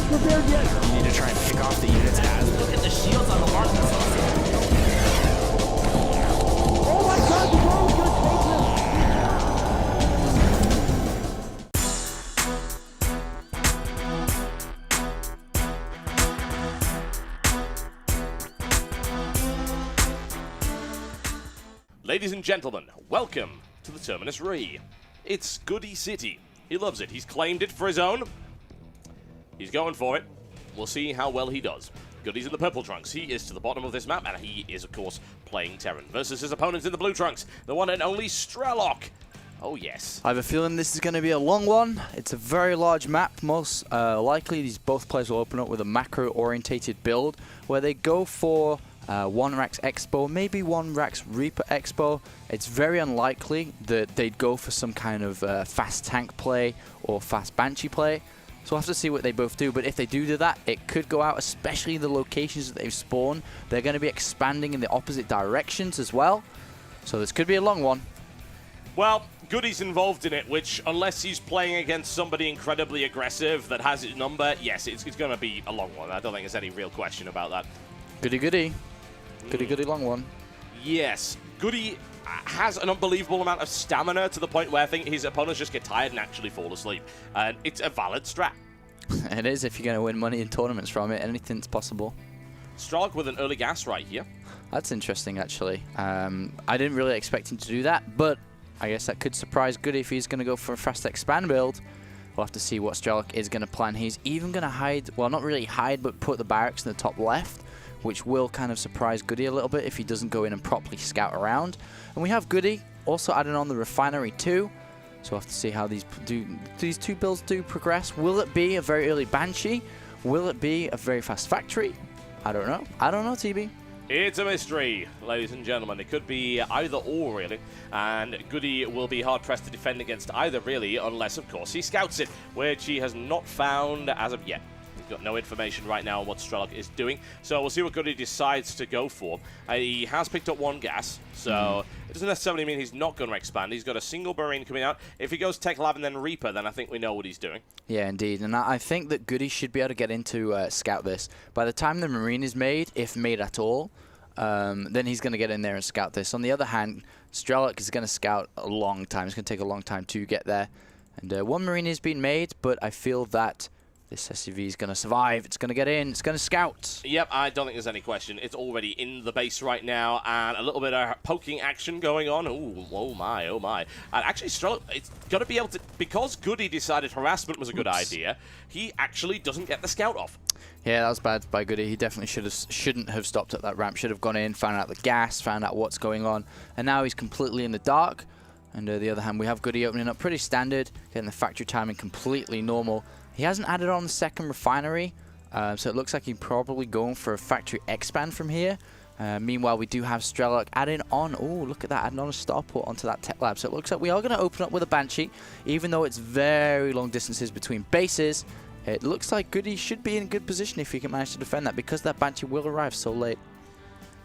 prepared yet. You need to try and pick off the units as... Look at the shields on the mark. Oh my god, the drone's gonna take him. Ladies and gentlemen, welcome to the Terminus Re. It's GoOdy City. He loves it. He's claimed it for his own. He's going for it. We'll see how well he does. GoOdy's in the purple trunks. He is to the bottom of this map, and he is, of course, playing Terran versus his opponents in the blue trunks. The one and only Strelok. Oh, yes. I have a feeling this is going to be a long one. It's a very large map. Most likely, these both players will open up with a macro-orientated build where they go for one Rax Expo, maybe one Rax Reaper Expo. It's very unlikely that they'd go for some kind of fast tank play or fast Banshee play. So we'll have to see what they both do. But if they do that, it could go out, especially the locations that they've spawned. They're going to be expanding in the opposite directions as well. So this could be a long one. Well, GoOdy's involved in it, which, unless he's playing against somebody incredibly aggressive that has his number, yes, it's going to be a long one. I don't think there's any real question about that. GoOdy. GoOdy long one. Yes. GoOdy has an unbelievable amount of stamina to the point where I think his opponents just get tired and actually fall asleep. And it's a valid strat. It is if you're going to win money in tournaments from it. Anything's possible. Strelok with an early gas right here. That's interesting, actually. I didn't really expect him to do that, but I guess that could surprise GoOdy if he's going to go for a fast expand build. We'll have to see what Strelok is going to plan. He's even going to hide, well, not really hide, but put the barracks in the top left, which will kind of surprise GoOdy a little bit if he doesn't go in and properly scout around. And we have GoOdy also adding on the refinery too. So we'll have to see how these two builds do progress. Will it be a very early Banshee? Will it be a very fast factory? I don't know. I don't know, TB. It's a mystery, ladies and gentlemen. It could be either or, really. And GoOdy will be hard-pressed to defend against either, really, unless, of course, he scouts it, which he has not found as of yet. Got no information right now on what Strelok is doing, so we'll see what GoOdy decides to go for. He has picked up one gas, so it doesn't necessarily mean he's not going to expand. He's got a single Marine coming out. If he goes Tech Lab and then Reaper, then I think we know what he's doing. Yeah, indeed, and I think that GoOdy should be able to get into scout this. By the time the Marine is made, if made at all, then he's going to get in there and scout this. On the other hand, Strelok is going to scout a long time. It's going to take a long time to get there. And one Marine has been made, but I feel that this SUV is going to survive. It's going to get in. It's going to scout. Yep, I don't think there's any question. It's already in the base right now, and a little bit of poking action going on. Ooh, oh my, oh my. And actually, Strelok, it's got to be able to, because GoOdy decided harassment was a good idea, he actually doesn't get the scout off. Yeah, that was bad by GoOdy. He definitely shouldn't have stopped at that ramp. Should have gone in, found out the gas, found out what's going on, and now he's completely in the dark. And on the other hand, we have GoOdy opening up pretty standard, getting the factory timing completely normal. He hasn't added on the second refinery, so it looks like he's probably going for a factory expand from here. Meanwhile, we do have Strelok adding on, oh, look at that, adding on a starport onto that tech lab. So it looks like we are going to open up with a Banshee, even though it's very long distances between bases. It looks like GoOdy should be in good position if he can manage to defend that, because that Banshee will arrive so late.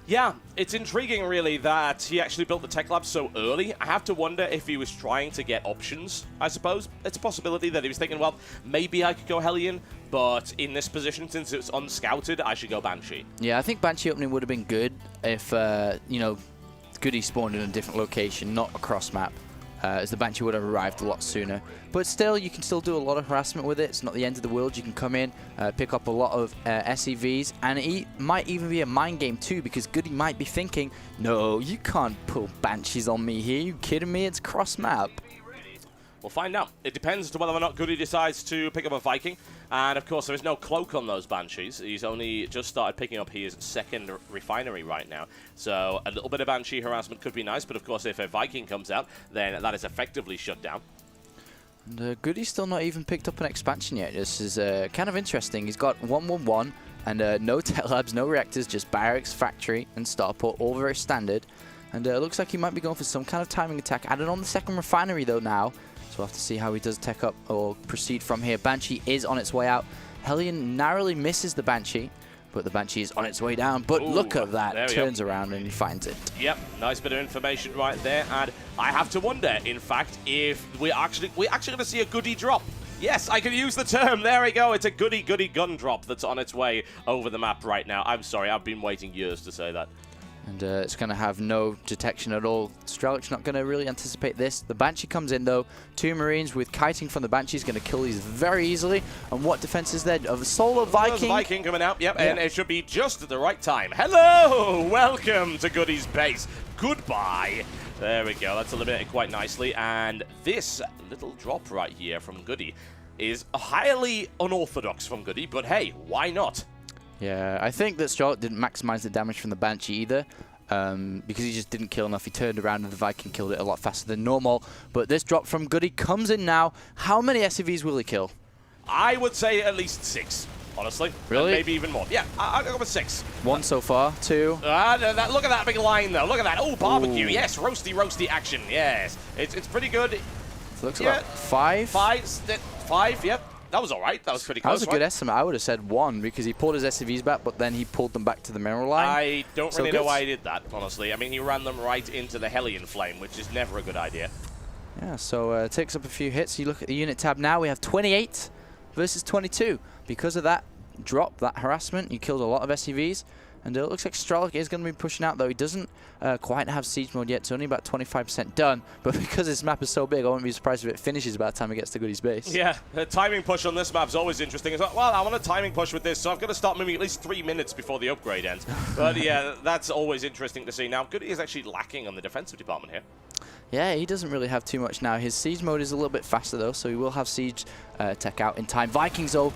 Yeah, it's intriguing, really, that he actually built the tech lab so early. I have to wonder if he was trying to get options, I suppose. It's a possibility that he was thinking, well, maybe I could go Hellion, but in this position, since it's unscouted, I should go Banshee. Yeah, I think Banshee opening would have been good if, you know, GoOdy spawned in a different location, not across map, as the Banshee would have arrived a lot sooner. But still, you can still do a lot of harassment with it. It's not the end of the world. You can come in, pick up a lot of SEVs, and it might even be a mind game too, because GoOdy might be thinking, no, you can't pull Banshees on me here. You kidding me? It's cross map. We'll find out. It depends as to whether or not GoOdy decides to pick up a Viking. And, of course, there is no cloak on those Banshees. He's only just started picking up his second refinery right now. So a little bit of Banshee harassment could be nice. But, of course, if a Viking comes out, then that is effectively shut down. And GoOdy's still not even picked up an expansion yet. This is kind of interesting. He's got 111 and no tech labs, no reactors, just barracks, factory, and starport, all very standard. And it looks like he might be going for some kind of timing attack. Added on the second refinery, though, now. So we'll have to see how he does tech up or proceed from here. Banshee is on its way out. Hellion narrowly misses the Banshee, but the Banshee is on its way down. But ooh, look at that. Turns around and he finds it. Yep, nice bit of information right there. And I have to wonder, in fact, if we're actually going to see a GoOdy drop. Yes, I can use the term. There we go. It's a goody gun drop that's on its way over the map right now. I'm sorry, I've been waiting years to say that. And it's going to have no detection at all. Strelok's not going to really anticipate this. The Banshee comes in, though. 2 Marines with kiting from the Banshee is going to kill these very easily. And what defense is there? Of a Solar Viking. Viking coming out, yep, and it should be just at the right time. Hello! Welcome to Goody's base. Goodbye. There we go. That's eliminated quite nicely. And this little drop right here from Goody is highly unorthodox from Goody, but hey, why not? Yeah, I think that Strelok didn't maximize the damage from the Banshee either, because he just didn't kill enough. He turned around and the Viking killed it a lot faster than normal. But this drop from Goody comes in now. How many SCVs will he kill? I would say at least 6, honestly. Really? And maybe even more. Yeah, I'll go with 6. 1 so far, 2. Look at that big line, though. Look at that. Oh, barbecue. Ooh. Yes, roasty action. Yes. It's pretty good. Looks about 5. 5, yep. That was all right. That was pretty close. That was a good estimate. I would have said 1 because he pulled his SCVs back, but then he pulled them back to the mineral line. I don't really know why he did that, honestly. I mean, he ran them right into the Hellion Flame, which is never a good idea. Yeah, so it takes up a few hits. You look at the unit tab now, we have 28 versus 22. Because of that drop, that harassment, he killed a lot of SCVs. And it looks like Strelok is going to be pushing out, though. He doesn't quite have siege mode yet. It's only about 25% done. But because this map is so big, I wouldn't be surprised if it finishes by the time it gets to Goody's base. Yeah, the timing push on this map is always interesting. It's like, well, I want a timing push with this, so I've got to start moving at least 3 minutes before the upgrade ends. But yeah, that's always interesting to see. Now, Goody is actually lacking on the defensive department here. Yeah, he doesn't really have too much now. His siege mode is a little bit faster, though, so he will have siege tech out in time. Vikings, though,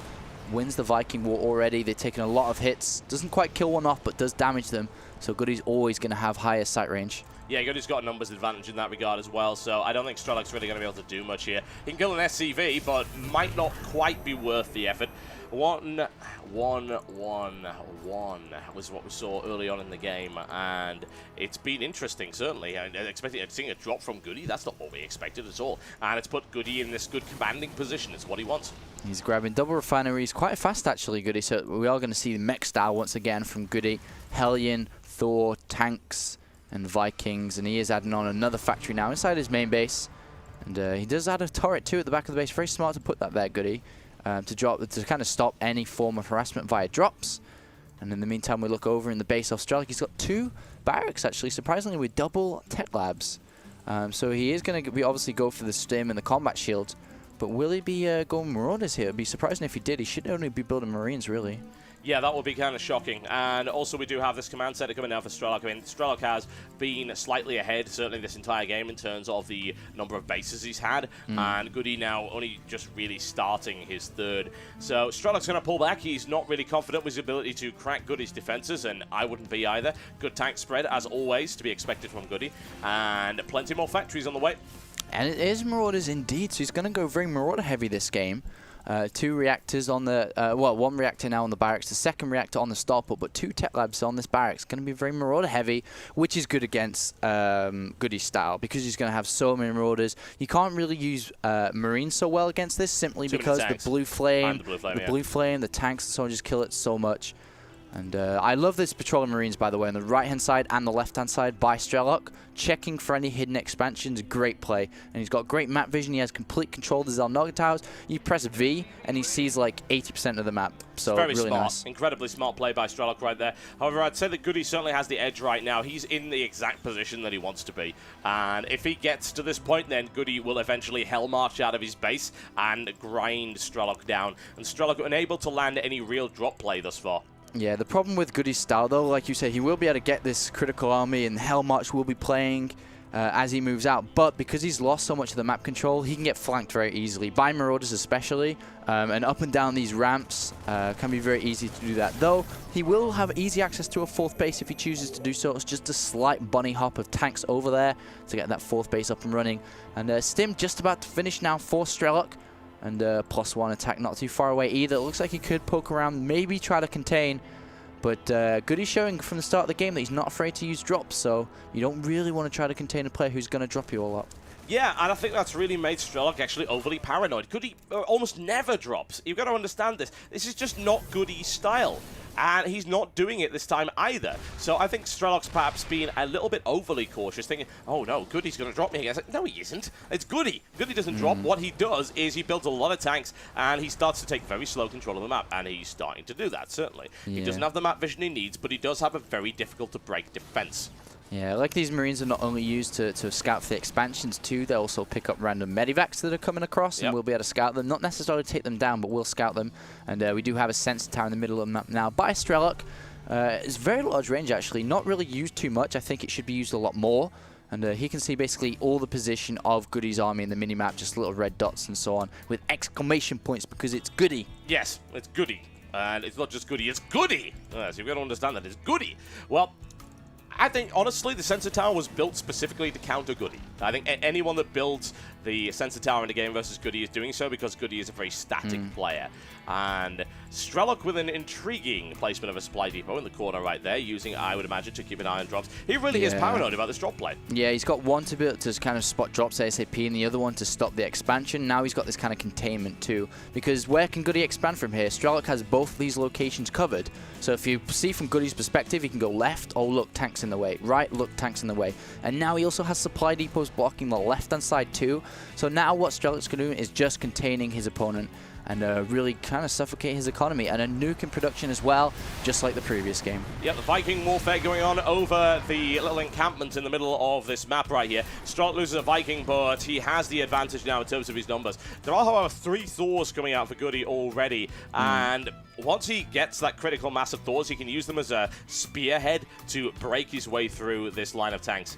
wins the Viking War already. They've taken a lot of hits. Doesn't quite kill one off, but does damage them. So Goody's always going to have higher sight range. Yeah, Goody's got a numbers advantage in that regard as well, so I don't think Strelok's really going to be able to do much here. He can kill an SCV, but might not quite be worth the effort. 1, 1, 1, 1 was what we saw early on in the game, and it's been interesting, certainly. And seeing a drop from Goody, that's not what we expected at all. And it's put Goody in this good commanding position. It's what he wants. He's grabbing double refineries quite fast, actually, Goody. So we are going to see the mech style once again from Goody. Hellion, Thor, tanks, and Vikings. And he is adding on another factory now inside his main base. And he does add a turret, too, at the back of the base. Very smart to put that there, Goody. To kind of stop any form of harassment via drops. And in the meantime, we look over in the base of Strelok. He's got 2 barracks, actually, surprisingly, with double tech labs. So he is going to obviously go for the stim and the combat shield. But will he be going Marauders here? It'd be surprising if he did. He should only be building Marines, really. Yeah, that would be kind of shocking. And also we do have this command center coming down for Strelok. I mean, Strelok has been slightly ahead, certainly this entire game, in terms of the number of bases he's had. And Goody now only just really starting his 3rd. So Strelok's going to pull back. He's not really confident with his ability to crack Goody's defenses, and I wouldn't be either. Good tank spread, as always, to be expected from Goody. And plenty more factories on the way. And it is Marauders indeed, so he's going to go very Marauder heavy this game. 2 reactors on the, 1 reactor now on the barracks, the 2nd reactor on the starport, but 2 tech labs on this barracks. Going to be very Marauder heavy, which is good against Goody's style, because he's going to have so many Marauders. You can't really use Marines so well against this, simply because the blue flame, the tanks and so on just kill it so much. And I love this patrolling Marines, by the way, on the right-hand side and the left-hand side by Strelok. Checking for any hidden expansions, great play. And he's got great map vision. He has complete control of the Zelnoga towers. You press V, and he sees like 80% of the map. So very really smart. nice. Incredibly smart play by Strelok right there. However, I'd say that Goody certainly has the edge right now. He's in the exact position that he wants to be. And if he gets to this point, then Goody will eventually hell march out of his base and grind Strelok down. And Strelok unable to land any real drop play thus far. Yeah, the problem with Goody's style, though, like you said, he will be able to get this critical army, and Hell March will be playing as he moves out. But because he's lost so much of the map control, he can get flanked very easily, by Marauders especially. And up and down these ramps can be very easy to do that. Though, he will have easy access to a 4th base if he chooses to do so. It's just a slight bunny hop of tanks over there to get that 4th base up and running. And Stim just about to finish now for Strelok. And +1 attack not too far away either. It looks like he could poke around, maybe try to contain. But Goody's showing from the start of the game that he's not afraid to use drops. So you don't really want to try to contain a player who's going to drop you a lot. Yeah, and I think that's really made Strelok actually overly paranoid. Goody almost never drops. You've got to understand this. This is just not Goody's style. and he's not doing it this time either. So I think Strelok's perhaps been a little bit overly cautious, thinking, oh no, Goody's going to drop me again. It's like, no, he isn't. It's Goody. Goody doesn't drop. What he does is he builds a lot of tanks, and he starts to take very slow control of the map, and he's starting to do that, certainly. He doesn't have the map vision he needs, but he does have a very difficult-to-break defense. Yeah, like these Marines are not only used to scout for the expansions too, they also pick up random medivacs that are coming across, and we'll be able to scout them. Not necessarily take them down, but we'll scout them. And we do have a sensor tower in the middle of the map now by Strelok. It's very large range, actually. Not really used too much. I think it should be used a lot more. And he can see basically all the position of Goody's army in the minimap, just little red dots and so on, with exclamation points because it's Goody. Yes, it's Goody. And it's not just Goody, it's Goody! So you've got to understand that it's Goody. Well, I think, honestly, the sensor tower was built specifically to counter Goody. I think anyone that builds the sensor tower in the game versus Goody is doing so because Goody is a very static player. And Strelok with an intriguing placement of a supply depot in the corner right there, using, I would imagine, to keep an eye on drops. He really is paranoid about this drop play. Yeah, he's got one to be able to kind of spot drops ASAP, and the other one to stop the expansion. Now he's got this kind of containment too, because where can Goody expand from here? Strelok has both these locations covered. So if you see from Goody's perspective, he can go left, oh look, tanks in the way, right, look, tanks in the way. And now he also has supply depots blocking the left-hand side too. So now what Strelok's going to do is just containing his opponent and really kind of suffocate his economy, and a nuke in production as well, just like the previous game. Yep, the Viking warfare going on over the little encampment in the middle of this map right here. Strelok loses a Viking, but he has the advantage now in terms of his numbers. There are, however, 3 Thors coming out for Goody already, and once he gets that critical mass of Thors, he can use them as a spearhead to break his way through this line of tanks.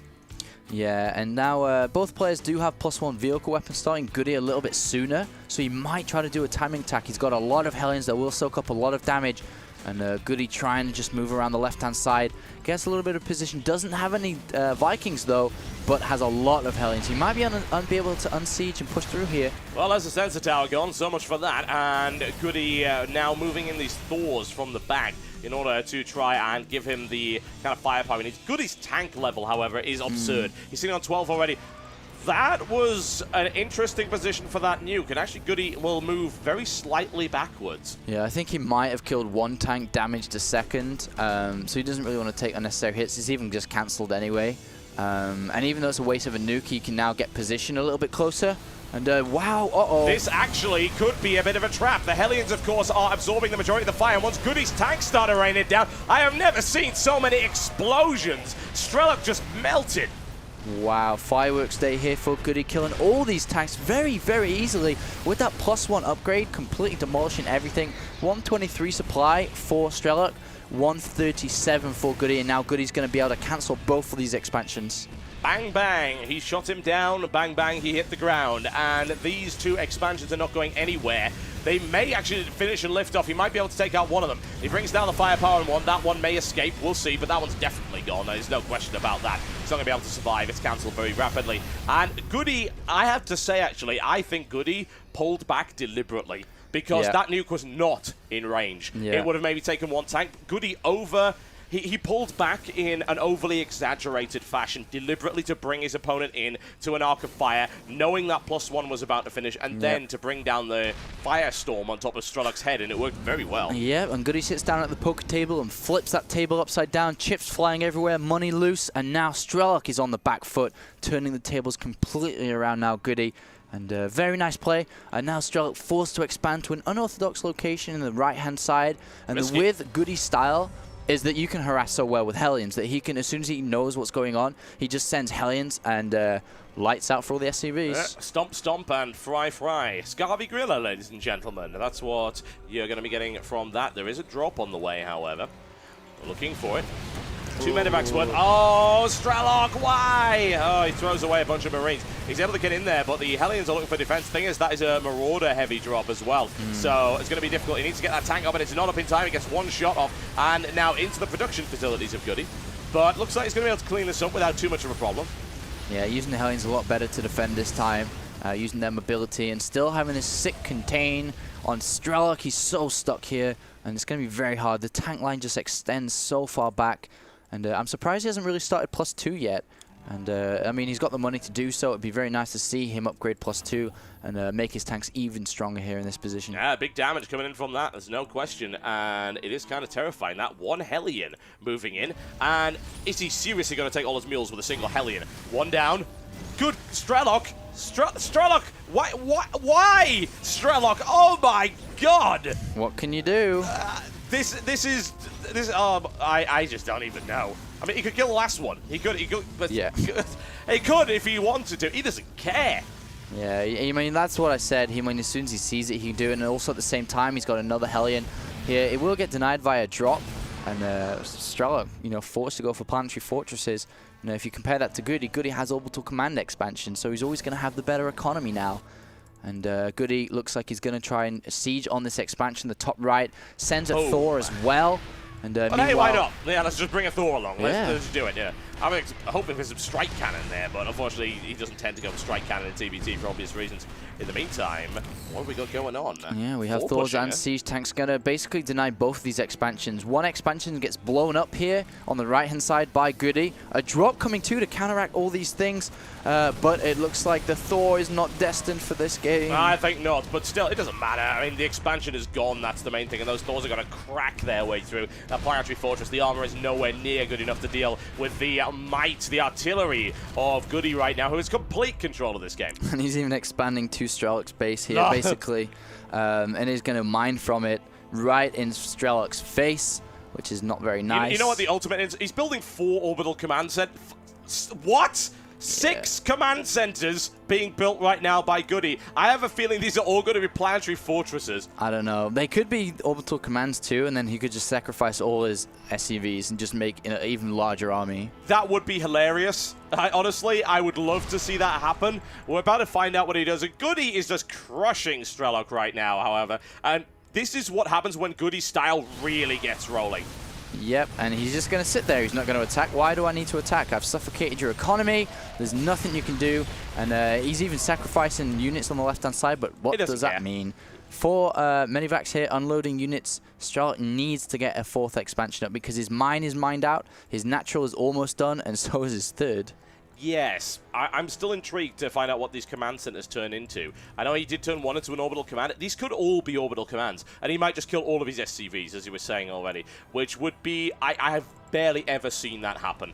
Yeah, and now both players do have +1 vehicle weapons, starting Goody a little bit sooner, so he might try to do a timing attack. He's got a lot of Hellions that will soak up a lot of damage, and Goody trying to just move around the left-hand side. Gets a little bit of position, doesn't have any Vikings though, but has a lot of Hellions. He might be able to unsiege and push through here. Well, there's the sensor tower gone, so much for that, and Goody now moving in these Thors from the back in order to try and give him the kind of firepower he needs. Goody's tank level, however, is absurd. He's sitting on 12 already. That was an interesting position for that nuke, and actually Goody will move very slightly backwards. Yeah, I think he might have killed 1 tank, damaged a second, so he doesn't really want to take unnecessary hits. He's even just cancelled anyway. And even though it's a waste of a nuke, he can now get position a little bit closer. And wow, This actually could be a bit of a trap. The Hellions, of course, are absorbing the majority of the fire. Once Goody's tanks start to rain it down, I have never seen so many explosions. Strelok just melted. Wow, fireworks day here for Goody, killing all these tanks very, very easily with that +1 upgrade, completely demolishing everything. 123 supply for Strelok, 137 for Goody, and now Goody's going to be able to cancel both of these expansions. Bang, bang, he shot him down. Bang, bang, he hit the ground. And these 2 expansions are not going anywhere. They may actually finish and lift off. He might be able to take out one of them. He brings down the firepower on one. That one may escape. We'll see, but that one's definitely gone. There's no question about that. He's not going to be able to survive. It's cancelled very rapidly. And Goody, I have to say, actually, I think Goody pulled back deliberately because that nuke was not in range. It would have maybe taken 1 tank. Goody over... He pulled back in an overly exaggerated fashion, deliberately to bring his opponent in to an arc of fire, knowing that +1 was about to finish, and then to bring down the firestorm on top of Strelok's head, and it worked very well. Yeah, and Goody sits down at the poker table and flips that table upside down, chips flying everywhere, money loose, and now Strelok is on the back foot, turning the tables completely around now, Goody. And very nice play. And now Strelok forced to expand to an unorthodox location in the right-hand side, and with Goody's style is that you can harass so well with Hellions that he can, as soon as he knows what's going on, he just sends Hellions and lights out for all the SCVs. Stomp, stomp, and fry, fry. Scarvy Griller, ladies and gentlemen. That's what you're going to be getting from that. There is a drop on the way, however. We're looking for it. 2 medivacs worth. Oh, Strelok, why? Oh, he throws away a bunch of Marines. He's able to get in there, but the Hellions are looking for defense. Thing is, that is a Marauder-heavy drop as well. So it's going to be difficult. He needs to get that tank up, and it's not up in time. He gets 1 shot off, and now into the production facilities of Goody. But looks like he's going to be able to clean this up without too much of a problem. Yeah, using the Hellions a lot better to defend this time. Using their mobility and still having this sick contain on Strelok. He's so stuck here, and it's going to be very hard. The tank line just extends so far back. And I'm surprised he hasn't really started +2 yet. And, I mean, he's got the money to do so. It'd be very nice to see him upgrade +2 and make his tanks even stronger here in this position. Yeah, big damage coming in from that, there's no question. And it is kind of terrifying. That one Hellion moving in. And is he seriously going to take all his mules with a single Hellion? One down. Good. Strelok. Strelok. Why? Strelok. Oh, my God. What can you do? I just don't even know. I mean, he could kill the last one. He could, but yeah. He could if he wanted to. He doesn't care. Yeah, I mean, that's what I said. I mean, as soon as he sees it, he can do it. And also at the same time, he's got another Hellion here. It will get denied via drop. And Strelok, you know, forced to go for planetary fortresses. You know, if you compare that to GoOdy, GoOdy has orbital command expansion, so he's always going to have the better economy now. And GoOdy looks like he's going to try and siege on this expansion. The top right sends a Thor as well. And but hey, why not? Yeah, let's just bring a Thor along. Let's do it, yeah. I'm hoping for some strike cannon there, but unfortunately he doesn't tend to go for strike cannon in TBT for obvious reasons. In the meantime, what have we got going on? Yeah, we have Thors and siege tanks going to basically deny both of these expansions. One expansion gets blown up here on the right-hand side by GoOdy. A drop coming too to counteract all these things, but it looks like the Thor is not destined for this game. I think not, but still, it doesn't matter. I mean, the expansion is gone, that's the main thing, and those Thors are going to crack their way through. That planetary fortress, the armor is nowhere near good enough to deal with the might, the artillery of GoOdy right now, who has complete control of this game. And he's even expanding to Strelok's base here, basically, and he's going to mine from it right in Strelok's face, which is not very nice. You know what the ultimate is? He's building 4 orbital command centers. What? 6 command centers being built right now by GoOdy. I have a feeling these are all going to be planetary fortresses. I don't know. They could be orbital commands too, and then he could just sacrifice all his SCVs and just make an even larger army. That would be hilarious. Honestly, I would love to see that happen. We're about to find out what he does. And GoOdy is just crushing Strelok right now, however. And this is what happens when GoOdy's style really gets rolling. Yep, and he's just going to sit there. He's not going to attack. Why do I need to attack? I've suffocated your economy. There's nothing you can do. And he's even sacrificing units on the left-hand side, but what does that mean? For Medivacs here, unloading units, Strelok needs to get a 4th expansion up because his mine is mined out, his natural is almost done, and so is his 3rd. Yes, I'm still intrigued to find out what these command centers turn into. I know he did turn one into an orbital command. These could all be orbital commands, and he might just kill all of his SCVs, as you were saying already, which would be... I have barely ever seen that happen.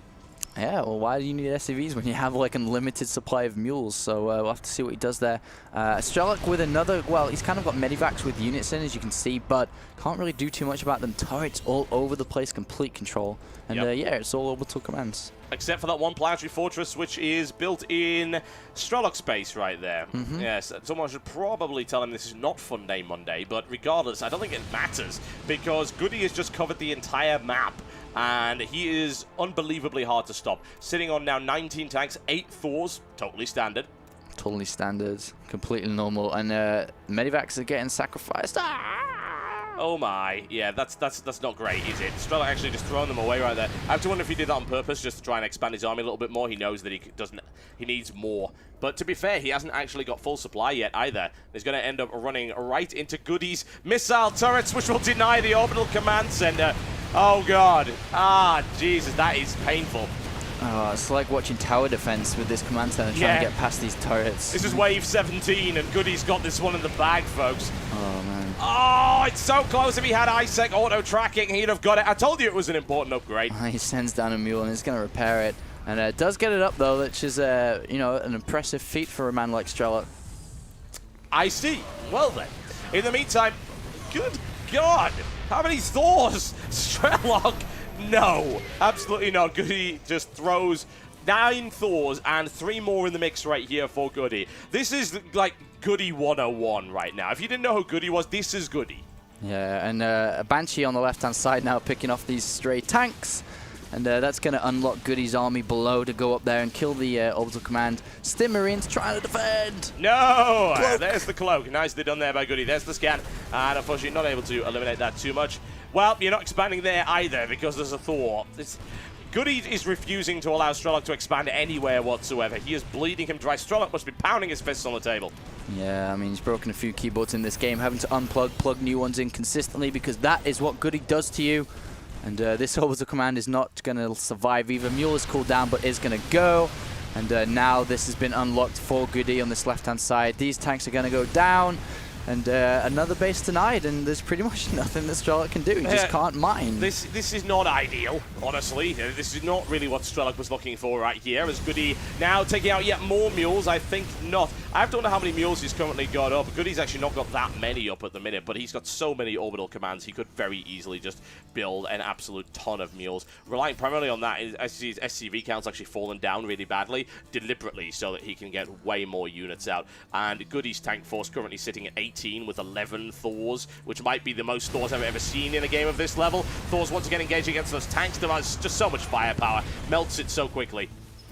Yeah, well, why do you need SCVs when you have like an unlimited supply of mules? So we'll have to see what he does there. Strelok with another, well, he's kind of got Medivacs with units in, as you can see, but can't really do too much about them. Turrets all over the place, complete control. And yeah, it's all orbital commands. Except for that one planetary fortress, which is built in Strelok space right there. Yes, someone should probably tell him this is not Fun Day Monday, but regardless, I don't think it matters, because GoOdy has just covered the entire map. And he is unbelievably hard to stop. Sitting on now 19 tanks, 8 Thors, totally standard. Totally standard, completely normal. And Medivacs are getting sacrificed. Oh my, yeah, that's not great, is it? Strelok actually just throwing them away right there. I have to wonder if he did that on purpose, just to try and expand his army a little bit more. He knows that he needs more. But to be fair, he hasn't actually got full supply yet either. He's going to end up running right into GoOdy's missile turrets, which will deny the orbital command center. Oh god. Ah, Jesus, that is painful. Oh, it's like watching tower defense with this command center trying to get past these turrets. This is wave 17, and GoOdy's got this one in the bag, folks. Oh, man. Oh, it's so close. If he had ISEC auto-tracking, he'd have got it. I told you it was an important upgrade. He sends down a mule, and he's going to repair it. And does get it up, though, which is, you know, an impressive feat for a man like Strelok. I see. Well, then. In the meantime, good God. How many Thors? Strelok? No, absolutely not. GoOdy just throws 9 Thors and 3 more in the mix right here for GoOdy. This is like GoOdy 101 right now. If you didn't know who GoOdy was, this is GoOdy. Yeah, and a Banshee on the left-hand side now picking off these stray tanks. And that's going to unlock GoOdy's army below to go up there and kill the orbital command. Stim Marines trying to defend. No! There's the cloak. Nicely done there by GoOdy. There's the scan. And unfortunately not able to eliminate that too much. Well, you're not expanding there either because there's a Thor. GoOdy is refusing to allow Strelok to expand anywhere whatsoever. He is bleeding him dry. Strelok must be pounding his fists on the table. Yeah, I mean, he's broken a few keyboards in this game, having to unplug, plug new ones in consistently because that is what GoOdy does to you. And this orbital command is not going to survive either. Mule is cooled down, but is going to go. And now this has been unlocked for GoOdy on this left-hand side. These tanks are going to go down. And another base denied, and there's pretty much nothing that Strelok can do. He just can't mine. This is not ideal, honestly. This is not really what Strelok was looking for right here. As GoOdy now taking out yet more mules, I think not. I don't know how many mules he's currently got up. GoOdy's actually not got that many up at the minute, but he's got so many orbital commands, he could very easily just build an absolute ton of mules. Relying primarily on that, his SCV count's actually fallen down really badly, deliberately, so that he can get way more units out. And GoOdy's tank force currently sitting at 18 with 11 Thors, which might be the most Thors I've ever seen in a game of this level. Thors once again engaging against those tanks. Demands just so much firepower. Melts it so quickly.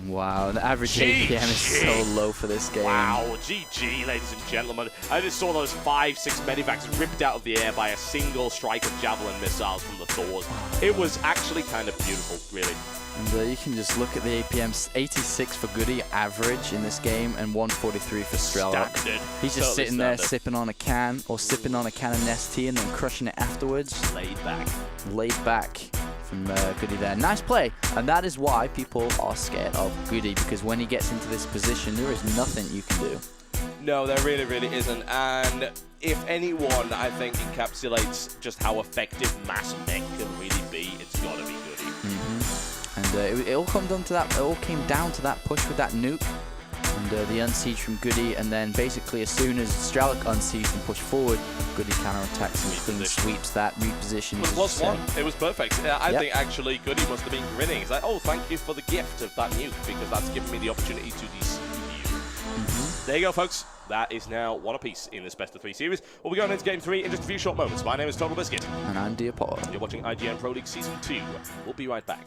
Wow, the average APM is so low for this game. Wow, GG, ladies and gentlemen. I just saw those 5-6 medivacs ripped out of the air by a single strike of javelin missiles from the Thors. It was actually kind of beautiful, really. And you can just look at the APMs, 86 for GoOdy average in this game, and 143 for Strelok. Standard. He's just sitting there sipping on a can, or sipping on a can of Nestea and then crushing it afterwards. Laid back. Laid back from GoOdy there. Nice play, and that is why people are scared of GoOdy, because when he gets into this position, there is nothing you can do. No, there really, really isn't. And if anyone, I think, encapsulates just how effective mass mech can really be, it's got to be GoOdy. And it all come down to that. It all came down to that push with that nuke, and the unsiege from GoOdy, and then basically as soon as Strelok unsieged and pushed forward, GoOdy counterattacks and clean sweeps that reposition. It was +1. It was perfect. I think actually GoOdy must have been grinning. He's like, oh, thank you for the gift of that nuke, because that's given me the opportunity to deceive you. There you go, folks. That is now one apiece in this best of 3 series. We'll be going into Game 3 in just a few short moments. My name is Total Biscuit. And I'm Diapollo. You're watching IGN Pro League Season 2. We'll be right back.